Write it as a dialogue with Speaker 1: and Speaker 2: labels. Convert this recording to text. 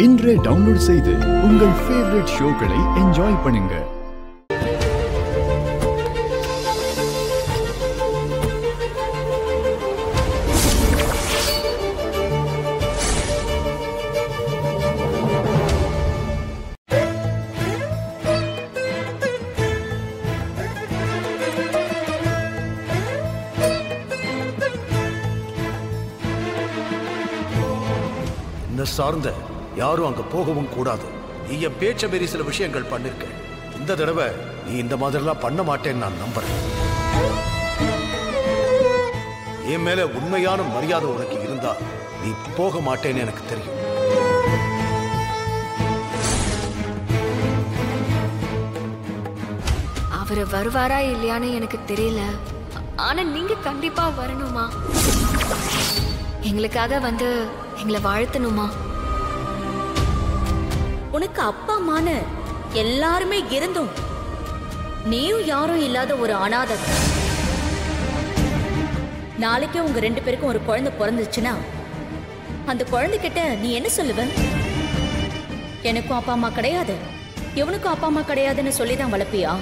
Speaker 1: இன்றே டவுன்லோட் செய்து உங்கள் ஃபேவரட் ஷோக்களை என்ஜாய் பண்ணுங்க.
Speaker 2: சார்ந்த யாரும் அங்க போகவும் கூடாது. நீ என் பேச்ச மீறி சில விஷயங்கள் பண்ணிருக்க. இந்த தடவை நீ இந்த மாதிரிலாம் பண்ண மாட்டேன்னு நான் நம்புறேன். என் மேல உண்மையான மரியாதை உனக்கு இருந்தா நீ போக மாட்டேன்னு எனக்கு தெரியும்.
Speaker 3: அவரு வருவாரா இல்லையான்னு எனக்கு தெரியல. ஆனா நீங்க கண்டிப்பா வரணுமா? எங்களுக்காக வந்து எங்களை வாழ்த்தணுமா?
Speaker 4: உனக்கு அப்பா அம்மான்னு எல்லாருமே இருந்தும் நீயும் யாரும் இல்லாத ஒரு அனாதை. நாளைக்கே உங்க 2 பேருக்கும் ஒரு குழந்தை பிறந்துச்சுன்னா அந்த குழந்தைகிட்ட நீ என்ன சொல்லுவ? எனக்கும் அப்பா அம்மா கிடையாது, இவனுக்கும் அப்பா அம்மா கிடையாதுன்னு சொல்லிதான் வளர்ப்பியா?